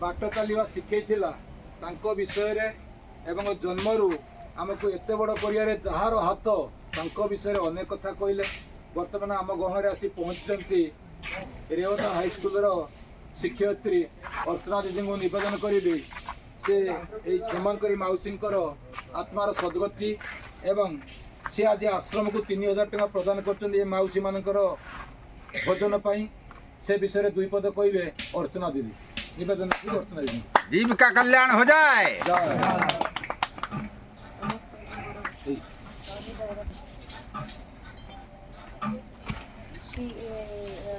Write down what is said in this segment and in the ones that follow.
बाट चलवा शिखेला विषय रे एवं जन्मरू आमको एत बड़ कर जार हाथ विषय अनेक कथा कहले। बर्तमान आम गहन आसी पहुँचती रेवता हाईस्कूल शिक्षयित्री अर्चना दीदी को निवेदन करी से क्षमाकरी मौसी आत्मार सद्गति एवं सी आज आश्रम को 3000 टका प्रदान कर मौसी मान भोजन पाई से विषय में 2 पद कहे अर्चना दीदी निवेदन अर्चना दीदी जीविका कल्याण हो जाए।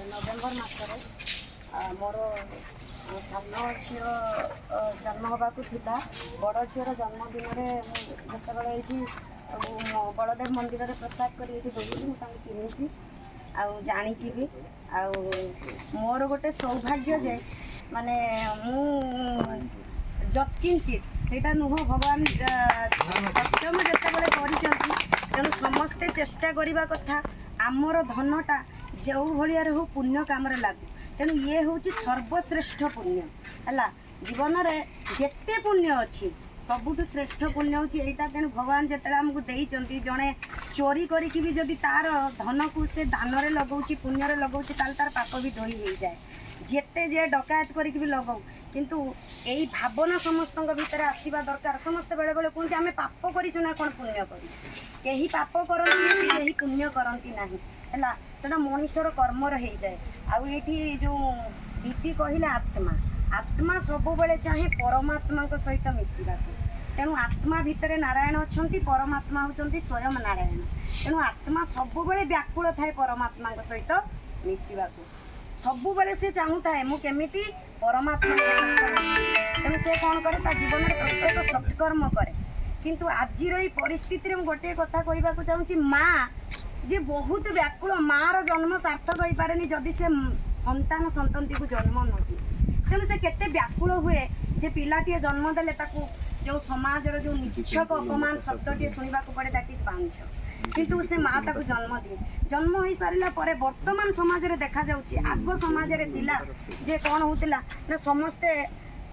नवेम्बर मसरे मोर सान झील जन्म होगा बड़ झीर जन्मदिन में ये बलदेव मंदिर में प्रसाद कर चिन्ही आउ जानी भी आउ मोर गोटे सौभाग्य जे माने मु जत्किंचित सेटा नुह भगवान सत्यम जिते तेणु समस्ते चेष्टा करने कथा आमर धनटा जो भाया हो पुण्य काम लागू। तेणु ये हूँ सर्वश्रेष्ठ पुण्य है जीवन में जिते पुण्य अच्छी सबुठ श्रेष्ठ पुण्य हूँ यहाँ। तेणु भगवान जिते आमको देते जड़े चोरी करी भी जदि तार धन को से दान में लगाऊँ पुण्य लगाऊँ तार पाप भी धोई हो जाए जेते जे डकायत करी भी लगाऊ किंतु यही भावना समस्त भीतर आसवा दरकार। समस्ते बेले बेले कहते आम पाप करूँ कौन पुण्य कहीं पाप करती कहीं पुण्य करती ना है से मनीषर कर्म रही जाए। आउ ये जो दीदी कहले आत्मा आत्मा सब बेले चाहे परमात्मा सहित मिसवा। तेणु आत्मा भितर नारायण अच्छा परमात्मा होती स्वयं नारायण। तेणु आत्मा सब बेले व्याकुल थाए परमात्मा सहित मिसवा सब बेले से चाहूता है मुझे परमात्मा। तेणु से कौन करे जीवन में प्रत्येक सत्कर्म करे। किंतु आज परिस्थिति में गोटे कथा कहवाक चाहूँगी माँ जे बहुत व्याकुल मार जन्म सार्थक हो पारे जदि से संतान संतति को जन्म नदी। तेणु से केते व्याकुल हुए जे पिलाटी जन्म देले ताकू जो समाज जो निच्छक अपमान शब्दटी शुणा पड़े दैट इज बांझ किंतु से माँ ताकू जन्म दिए जन्म हो सारा पर वर्तमान समाज रे देखा जाउची आगो समाज रे थिला जे कौन होतिला ना समस्ते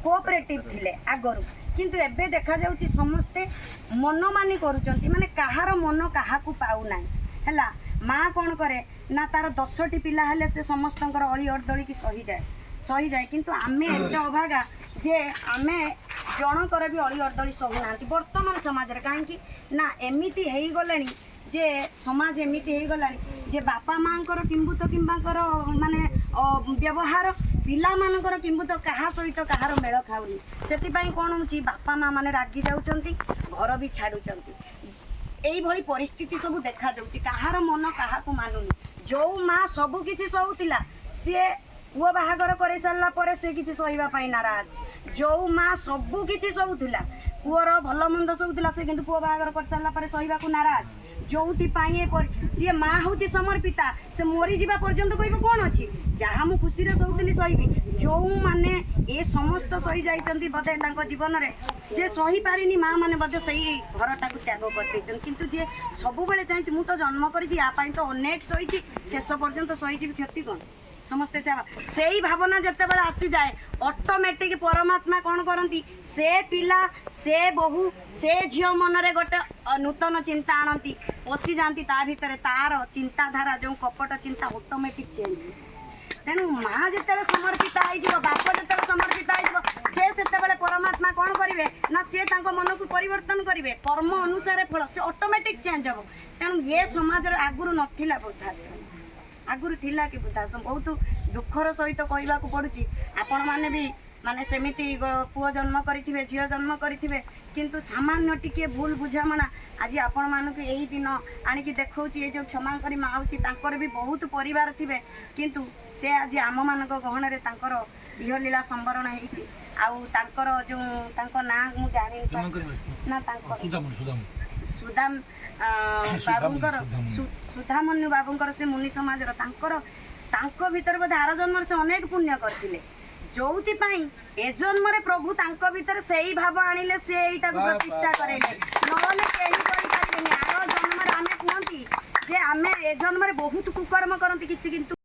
कोऑपरेटिव थिले आगरु किंतु एबे देखा जाउची समस्ते मनमानी करूचंती माने कहार मन काहाकू पाउ नाही हैला। माँ कौन करे ना तार 10टी पिला हेले से समस्तंकर अली अर्दली की सही जाए किंतु आमे एते अभागा जे आमे जनकर भी अली अर्दली सहु नांती वर्तमान समाज रे काहेकि ना एमिति हेई गलेनी जे समाज एमिति हेई गलानी जे बापा माँकर किंबुत किंबाकर माने व्यवहार पिला मानकर किंबुत कहा सहित कहार मेल खाऊनी से कौन होची बापा माँ माने रागी जाउचंती घर भी छाड़ुचंती यही भली परिस्थिति सब देखा जाउची कहार मन कहा को मानुनी। जो माँ सबू किछि सहुतिला सी पुओ बाहागर कर सारा पर से किछि सहिबा पई नाराज। जो माँ सबू किछि सहुतिला पुअर भल मंद सहुतिला से किंतु पुओ बाहागर कर सारा पर सहिबा को नाराज। जोटी सी माँ हूँ समर्पिता से मरी जावा पर्यंत कह कौन अच्छी जहाँ मुझे खुशी सहूली सही जो मैंने ये समस्त सही जाइए बोधे जीवन में जे सही पारिनी माँ मैंने बोधे से घरटा को त्याग कर किंतु जे सब बेले चाहिए मुझे जन्म कर तो अनेक सही शेष पर्यंत सही क्षति कौन समस्ते से भावना जिते बड़े आसी जाए ऑटोमेटिक परमात्मा कौन करती से पिला से बहु से झील मन रे गोटे नूतन चिंता आनती पशि जाती ता भीतर तार चिंताधारा जो कपट चिंता ऑटोमेटिक चेंज हो। तेणु माँ जिते समर्पित हो बाप जिते समर्पित हो परमात्मा कौन करेंगे ना सी मन को परिवर्तन करेंगे कर्म अनुसार फल से ऑटोमेटिक चेंज हम। तेणु ये समाज आगुरी नाला वृद्धाश्रम आगुरी थिला कि वृद्धाश्रम बहुत दुखर सहित कहवाक पड़ुची आपण मैंने भी माने सेमिति पुओ जन्म करिथिबे झियो जन्म करिथिबे किंतु सामान्य टिके भूल बुझामणा आज आपण मानक यही दिन आनिकी देखौची ये जो क्षमा करी माउसी तांकर भी बहुत परिवार थिबे किंतु से आज आम मानक गहन रे तांकर इहलीला संवरण हेची आउ तांकर जो तांको ना मु जानि ना तांकर सुदाम बाबूंकर सुधामन्यु बाबूंकर से मुनि समाज रो तांको भीतर बोधे आर जन्म से अनेक पुण्य करथिले जो ए जन्म रे प्रभु तांको भीतर से ही भाव आनिले से एटा को प्रतिष्ठा करेले नहले केही करि पारिबेनी। आर जन्म रे आमे कहंती जे आमे ए जन्म रे बहुत कुकर्म करंती किछि किंतु